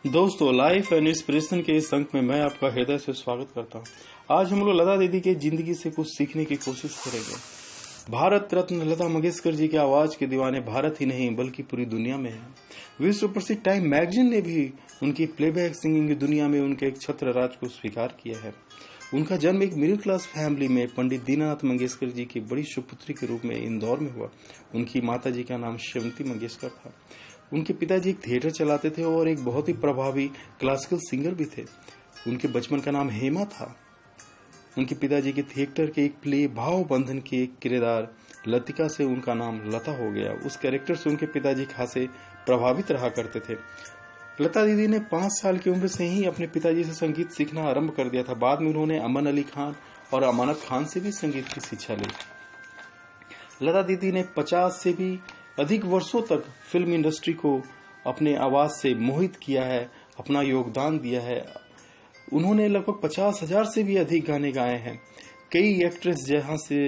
दोस्तों, life and inspiration के इस अंक में मैं आपका हृदय से स्वागत करता हूं। आज हम लोग लता दीदी के जिंदगी से कुछ सीखने की कोशिश करेंगे। भारत रत्न लता मंगेशकर जी की आवाज के दीवाने भारत ही नहीं बल्कि पूरी दुनिया में हैं। विश्व प्रसिद्ध टाइम मैगजीन ने भी उनकी प्लेबैक सिंगिंग की दुनिया में उनके एक छत्र राज को स्वीकार किया है। उनका जन्म एक मिडिल क्लास फैमिली में पंडित दीननाथ मंगेशकर जी की बड़ी सुपुत्री के रूप में इंदौर में हुआ। उनकी माता जी का नाम श्रीमती मंगेशकर था। उनके पिताजी एक थिएटर चलाते थे और एक बहुत ही प्रभावी क्लासिकल सिंगर भी थे। उनके बचपन का नाम हेमा था। उनके पिताजी के थिएटर के एक प्ले भाव बंधन के किरदार लतिका से उनका नाम लता हो गया। उस कैरेक्टर से उनके पिताजी खासे प्रभावित रहा करते थे। लता दीदी ने 5 साल की उम्र से ही अपने पिताजी से संगीत सीखना आरंभ कर दिया था। बाद में उन्होंने अमन अली खान और अमानत खान से भी संगीत की शिक्षा ली। लता दीदी ने 50 से भी अधिक वर्षों तक फिल्म इंडस्ट्री को अपने आवाज से मोहित किया है, अपना योगदान दिया है। उन्होंने लगभग 50,000 से भी अधिक गाने गाए हैं। कई एक्ट्रेस जहां से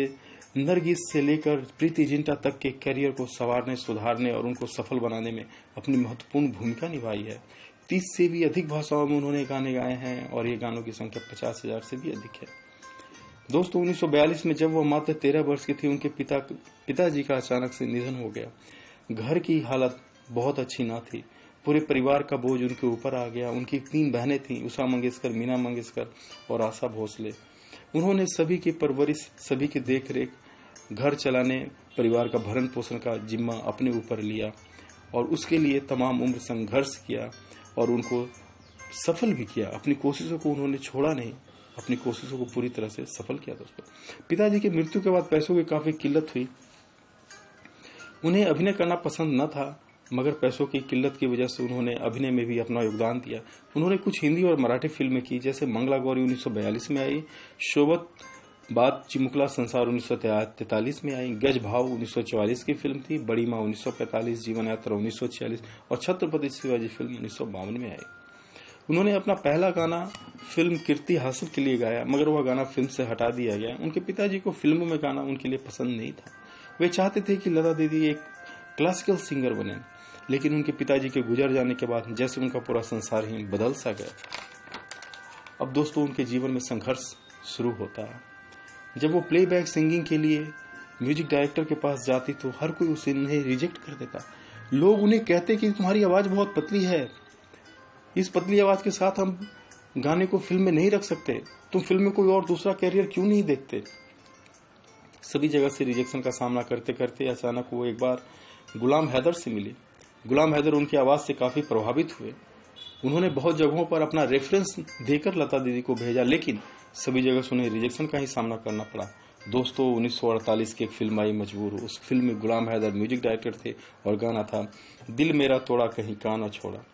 नरगिस से लेकर प्रीति जिंटा तक के करियर को संवारने, सुधारने और उनको सफल बनाने में अपनी महत्वपूर्ण भूमिका निभाई है। 30 से भी अधिक भाषाओं में उन्होंने गाने गाए हैं और ये गानों की संख्या 50,000 से भी अधिक है। दोस्तों, 1942 में जब वो मात्र 13 वर्ष की थी, उनके पिताजी का अचानक से निधन हो गया। घर की हालत बहुत अच्छी ना थी। पूरे परिवार का बोझ उनके ऊपर आ गया। उनकी 3 बहनें थीं, उषा मंगेशकर, मीना मंगेशकर और आशा भोसले। उन्होंने सभी की परवरिश, सभी की देखरेख, घर चलाने, परिवार का भरण पोषण का जिम्मा अपने ऊपर लिया और उसके लिए तमाम उम्र संघर्ष किया और उनको सफल भी किया। अपनी कोशिशों को उन्होंने छोड़ा नहीं, अपनी कोशिशों को पूरी तरह से सफल किया। दोस्तों, पिताजी की मृत्यु के बाद पैसों की काफी किल्लत हुई। उन्हें अभिनय करना पसंद न था, मगर पैसों की किल्लत की वजह से उन्होंने अभिनय में भी अपना योगदान दिया। उन्होंने कुछ हिंदी और मराठी फिल्में की, जैसे मंगला गौरी 1942 में आई, शोभत बात चिमुकला संसार 1943 में आई, गज भाव 1944 की फिल्म थी, बड़ी माँ 1945, जीवन यात्रा 1946 और छत्रपति शिवाजी फिल्म 1952 में आई। उन्होंने अपना पहला गाना फिल्म कीर्ति हासिल के लिए गाया, मगर वह गाना फिल्म से हटा दिया गया। उनके पिताजी को फिल्मों में गाना उनके लिए पसंद नहीं था। वे चाहते थे कि लता दीदी एक क्लासिकल सिंगर बने, लेकिन उनके पिताजी के गुजर जाने के बाद जैसे उनका पूरा संसार ही बदल सा गया। अब दोस्तों, उनके जीवन में संघर्ष शुरू होता है। जब वो प्लेबैक सिंगिंग के लिए म्यूजिक डायरेक्टर के पास जाती तो हर कोई उसे उन्हें रिजेक्ट कर देता। लोग उन्हें कहते कि तुम्हारी आवाज बहुत पतली है, इस पतली आवाज के साथ हम गाने को फिल्म में नहीं रख सकते, तुम फिल्म में कोई और दूसरा कैरियर क्यों नहीं देखते। सभी जगह से रिजेक्शन का सामना करते करते अचानक वो एक बार गुलाम हैदर से मिली। गुलाम हैदर उनकी आवाज से काफी प्रभावित हुए। उन्होंने बहुत जगहों पर अपना रेफरेंस देकर लता दीदी को भेजा, लेकिन सभी जगह से उन्हें रिजेक्शन का ही सामना करना पड़ा। दोस्तों, 1948 की एक फिल्म आई मजबूर। उस फिल्म में गुलाम हैदर म्यूजिक डायरेक्टर थे और गाना था दिल मेरा तोड़ा कहीं का न छोड़ा।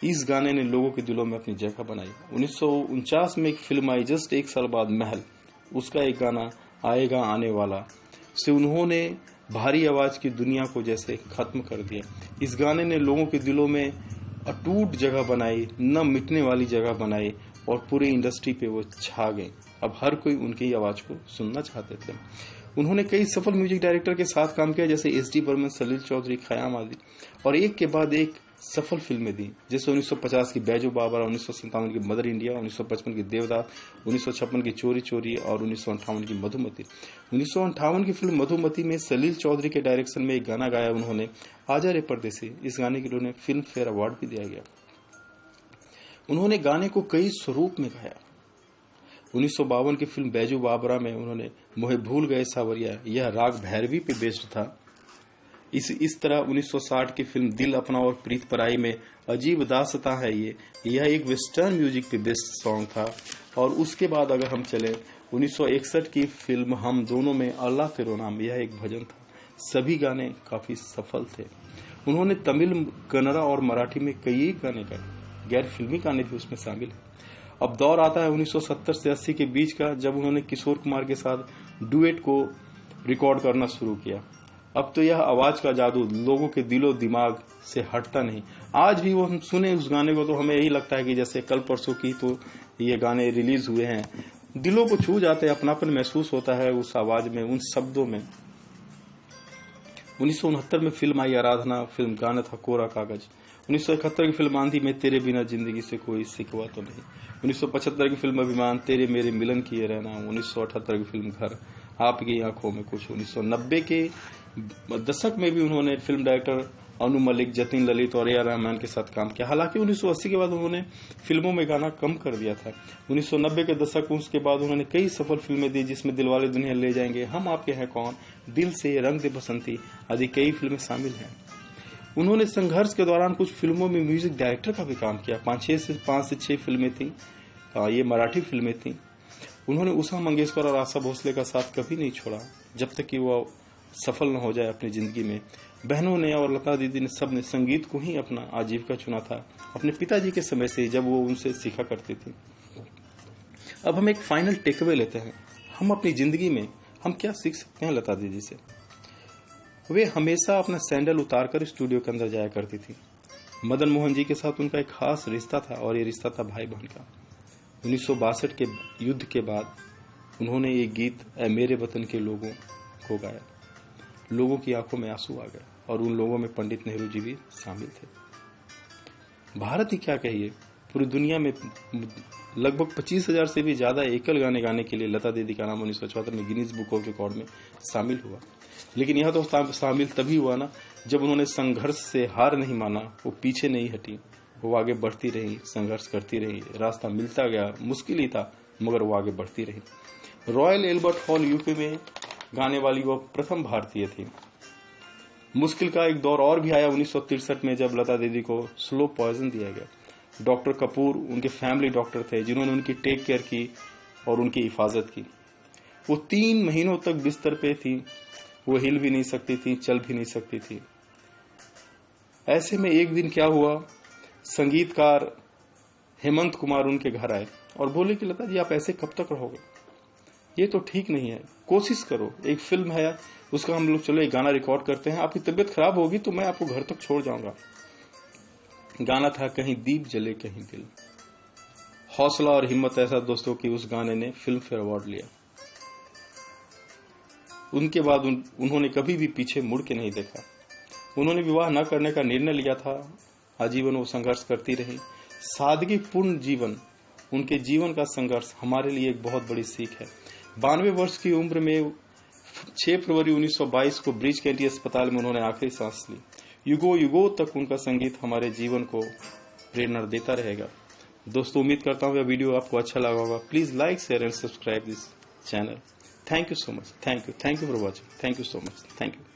इस गाने ने लोगों के दिलों में अपनी जगह बनाई। 1949 में एक फिल्म आई जस्ट एक साल बाद, महल। उसका एक गाना आएगा आने वाला से उन्होंने भारी आवाज की दुनिया को जैसे खत्म कर दिया। इस गाने ने लोगों के दिलों में अटूट जगह बनाई, न मिटने वाली जगह बनाई और पूरी इंडस्ट्री पे वो छा गए। अब हर कोई उनकी आवाज को सुनना चाहते थे। उन्होंने कई सफल म्यूजिक डायरेक्टर के साथ काम किया, जैसे एस डी बर्मन, सलील चौधरी, खयाम आदि, और एक के बाद एक सफल फिल्में दी, जैसे 1950 की बैजू बाबरा, 1957 की मदर इंडिया, 1955 की देवदास, 1956 की चोरी चोरी और 1958 की मधुमती। 1958 की फिल्म मधुमती में सलील चौधरी के डायरेक्शन में एक गाना गाया उन्होंने, आजा रे परदेसी। इस गाने के लिए उन्हें फिल्म फेयर अवार्ड भी दिया गया। उन्होंने गाने को कई स्वरूप में गाया। 1952 की फिल्म बैजू बाबरा में उन्होंने मोहे भूल गए सावरिया, यह राग भैरवी पे बेस्ड था। इस तरह 1960 की फिल्म दिल अपना और प्रीत पराई में अजीब दास्तां है यह एक वेस्टर्न म्यूजिक पे बेस्ड सॉन्ग था। और उसके बाद अगर हम चले 1961 की फिल्म हम दोनों में अल्लाह तेरो नाम, यह एक भजन था। सभी गाने काफी सफल थे। उन्होंने तमिल, कन्नड़ा और मराठी में कई गाने गाए, गैर फिल्मी गाने भी उसमें शामिल है। अब दौर आता है 1970 से 80 के बीच का, जब उन्होंने किशोर कुमार के साथ डुएट को रिकॉर्ड करना शुरू किया। अब तो यह आवाज का जादू लोगों के दिलो दिमाग से हटता नहीं। आज भी वो हम सुने उस गाने को तो हमें यही लगता है कि जैसे कल परसों की तो ये गाने रिलीज हुए हैं। दिलों को छू जाते हैं, अपनापन महसूस होता है उस आवाज में, उन शब्दों में। 1969 में फिल्म आई आराधना। फिल्म गाना था कोरा कागज। 1971 की फिल्म आंधी में तेरे बिना जिंदगी से कोई सिकवा तो नहीं। 1975 की फिल्म अभिमान तेरे मेरे मिलन किए रहना। 1978 की फिल्म घर आपकी आंखों में कुछ। 1990 के दशक में भी उन्होंने फिल्म डायरेक्टर अनु मलिक, जतिन ललित और ए.आर. रहमान के साथ काम किया। हालांकि 1980 के बाद उन्होंने फिल्मों में गाना कम कर दिया था। 1990 के दशक उसके बाद उन्होंने कई सफल फिल्में दी, जिसमें दिलवाले दुल्हनिया ले जाएंगे, हम आपके हैं कौन, दिल से, रंग दे बसंती आदि कई फिल्में शामिल हैं। उन्होंने संघर्ष के दौरान कुछ फिल्मों में म्यूजिक डायरेक्टर का भी काम किया। 5 से 6 फिल्में थी, ये मराठी फिल्में थी। उन्होंने उषा मंगेशकर और आशा भोसले का साथ कभी नहीं छोड़ा, जब तक कि वो सफल न हो जाए अपनी जिंदगी में। बहनों ने और लता दीदी ने सब ने संगीत को ही अपना आजीविका चुना था, अपने पिताजी के समय से, जब वो उनसे सीखा करती थी। अब हम एक फाइनल टेकअवे लेते हैं। हम अपनी जिंदगी में हम क्या सीख सकते हैं लता दीदी से? वे हमेशा अपना सैंडल उतारकर स्टूडियो के अंदर जाया करती थी। मदन मोहन जी के साथ उनका एक खास रिश्ता था और ये रिश्ता था भाई बहन का। 1962 के युद्ध के बाद उन्होंने ये गीत ऐ मेरे वतन के लोगों को गाया। लोगों की आंखों में आंसू आ गए और उन लोगों में पंडित नेहरू जी भी शामिल थे। भारत ही क्या कहिए, पूरी दुनिया में लगभग 25,000 से भी ज्यादा एकल गाने गाने के लिए लता दीदी का नाम 1974 में गिनीज बुक ऑफ रिकॉर्ड में शामिल हुआ। लेकिन यह तो शामिल तभी हुआ ना, जब उन्होंने संघर्ष से हार नहीं माना, वो पीछे नहीं हटी, वो आगे बढ़ती रही, संघर्ष करती रही। रास्ता मिलता गया, मुश्किल ही था, मगर वो आगे बढ़ती रही। रॉयल एल्बर्ट हॉल यूपी में गाने वाली वो प्रथम भारतीय थी। मुश्किल का एक दौर और भी आया 1963 में, जब लता दीदी को स्लो पॉइजन दिया गया। डॉक्टर कपूर उनके फैमिली डॉक्टर थे, जिन्होंने उनकी टेक केयर की और उनकी हिफाजत की। वो 3 महीनों तक बिस्तर पे थी, वो हिल भी नहीं सकती थी, चल भी नहीं सकती थी। ऐसे में एक दिन क्या हुआ, संगीतकार हेमंत कुमार उनके घर आए और बोले कि लता जी आप ऐसे कब तक रहोगे, ये तो ठीक नहीं है, कोशिश करो, एक फिल्म है उसका हम लोग चलो एक गाना रिकॉर्ड करते हैं, आपकी तबीयत खराब होगी तो मैं आपको घर तक छोड़ जाऊंगा। गाना था कहीं दीप जले कहीं दिल। हौसला और हिम्मत ऐसा दोस्तों की उस गाने ने फिल्म फेयर अवार्ड लिया। उनके बाद उन्होंने कभी भी पीछे मुड़ के नहीं देखा। उन्होंने विवाह न करने का निर्णय लिया था, आजीवन वो संघर्ष करती रही। सादगी पूर्ण जीवन, उनके जीवन का संघर्ष हमारे लिए एक बहुत बड़ी सीख है। 92 वर्ष की उम्र में 6 फरवरी 1922 को ब्रिज कैंडी अस्पताल में उन्होंने आखिरी सांस ली। युगों युगों तक उनका संगीत हमारे जीवन को प्रेरणा देता रहेगा। दोस्तों उम्मीद करता हूँ यह वीडियो आपको अच्छा लगा होगा। Please like, share and subscribe this channel. Thank you so much. Thank you for watching. Thank you so much. Thank you.